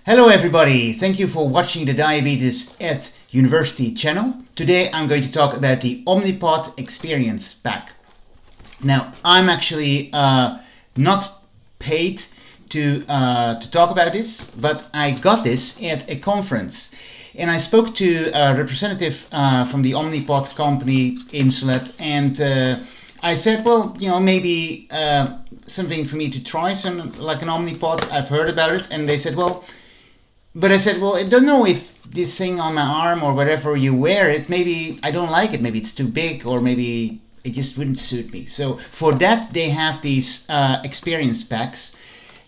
Hello everybody, thank you for watching the Diabetes at University channel. Today I'm going to talk about the Omnipod Experience Pack. Now I'm actually not paid to talk about this, but I got this at a conference. And I spoke to a representative from the Omnipod company in Sulet, and I said, well, you know, maybe something for me to try, like an Omnipod. I've heard about it, and they said, well, but I said, well, I don't know if this thing on my arm or whatever you wear it, maybe I don't like it, maybe it's too big, or maybe it just wouldn't suit me. So for that, they have these experience packs.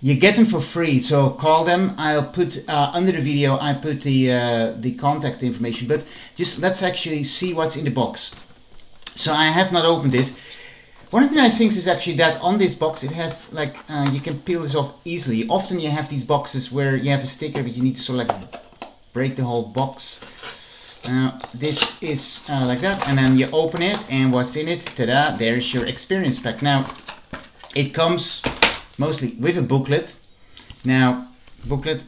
You get them for free, so call them. I'll put under the video, I put the contact information, but just let's actually see what's in the box. So I have not opened this. One of the nice things is actually that on this box it has like, you can peel this off easily. Often you have these boxes where you have a sticker but you need to sort of like break the whole box. This is like that, and then you open it and what's in it, ta-da, there's your experience pack. Now it comes mostly with a booklet. Now booklet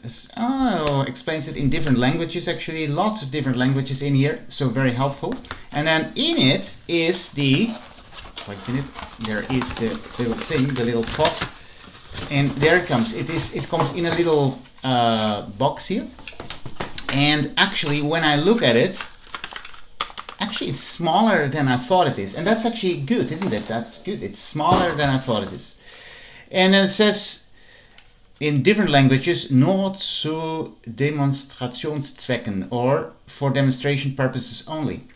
explains it in different languages, actually lots of different languages in here, so very helpful. And then in it is the, what's in it? There is the little thing, the little pot, and there it comes. It comes in a little box here, and actually when I look at it, actually it's smaller than I thought it is, and that's actually good, isn't it? That's good. It's smaller than I thought it is. And then it says in different languages, nur zu Demonstrationszwecken, or for demonstration purposes only.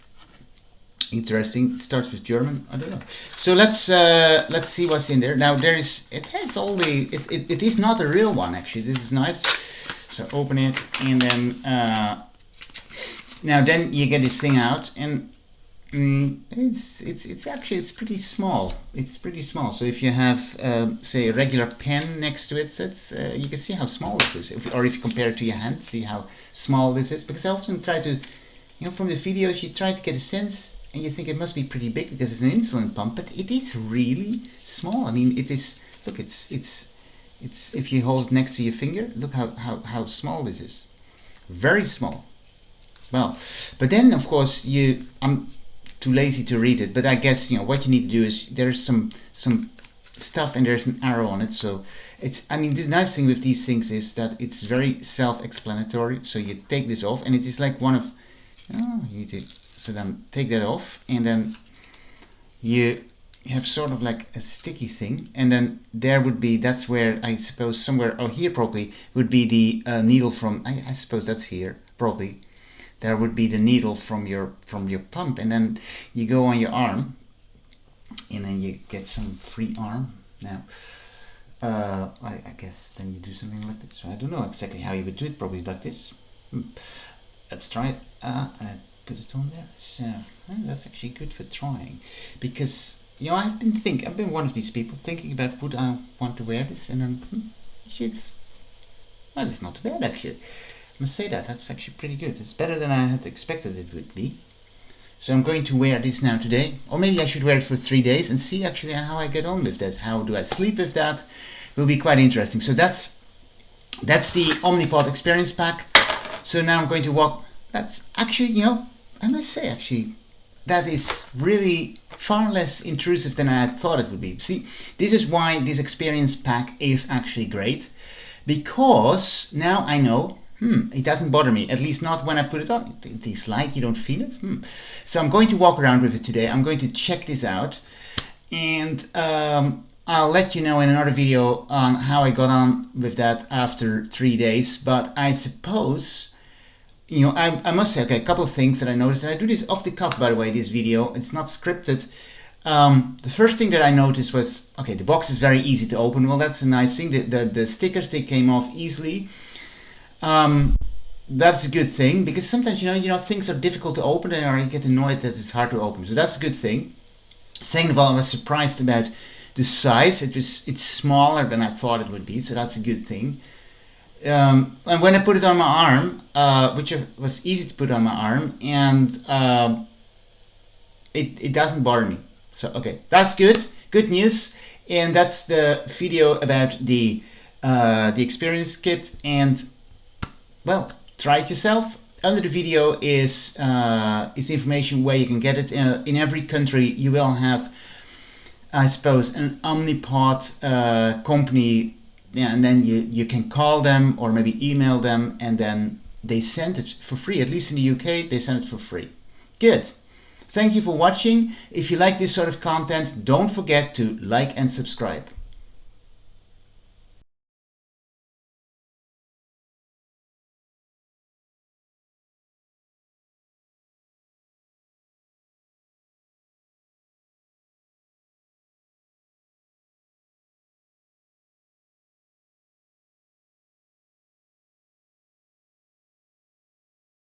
Interesting. It starts with German. I don't know. So let's see what's in there. Now it has all the, it is not a real one actually. This is nice. So open it, and then now then you get this thing out, and it's actually pretty small. It's pretty small. So if you have say a regular pen next to it, it's you can see how small this is. Or if you compare it to your hand, see how small this is. Because I often try to, you know, from the videos you try to get a sense. And you think it must be pretty big because it's an insulin pump, but it is really small. I mean, it is. Look, it's if you hold it next to your finger, look how small this is. Very small. Well, but then of course I'm too lazy to read it. But I guess you know what you need to do is there's some stuff and there's an arrow on it. So it's. I mean, the nice thing with these things is that it's very self-explanatory. So you take this off, and it is like one of. Oh, you did. So then take that off, and then you have sort of like a sticky thing, and then there would be, that's where I suppose somewhere, oh here probably would be the needle from, I suppose that's here probably, there would be the needle from your pump, and then you go on your arm, and then you get some free arm. Now I guess then you do something like this. So I don't know exactly how you would do it, probably like this. Let's try it. Put it on there. So that's actually good for trying, because you know I've been one of these people thinking about would I want to wear this, and then it's not bad actually. I must say that's actually pretty good. It's better than I had expected it would be. So I'm going to wear this now today, or maybe I should wear it for 3 days and see actually how I get on with that. How do I sleep with that? Will be quite interesting. So that's the Omnipod Experience Pack. So now I'm going to walk. That's actually, you know, I must say actually, that is really far less intrusive than I had thought it would be. See, this is why this experience pack is actually great, because now I know, it doesn't bother me, at least not when I put it on. It is light, you don't feel it. So I'm going to walk around with it today. I'm going to check this out, and I'll let you know in another video on how I got on with that after 3 days. But I suppose, you know, I must say, okay, a couple of things that I noticed, and I do this off the cuff, by the way, this video, it's not scripted. The first thing that I noticed was, okay, the box is very easy to open. Well, that's a nice thing. The stickers, they came off easily. That's a good thing, because sometimes, you know, things are difficult to open, and you get annoyed that it's hard to open. So that's a good thing. Second of all, I was surprised about the size. It's smaller than I thought it would be, so that's a good thing. And when I put it on my arm, which was easy to put on my arm, and it doesn't bother me. So okay, that's good news. And that's the video about the experience kit. And well, try it yourself. Under the video is information where you can get it. In every country you will have, I suppose, an Omnipod company, yeah, and then you can call them or maybe email them, and then they send it for free. At least in the UK, they send it for free. Good. Thank you for watching. If you like this sort of content, don't forget to like and subscribe.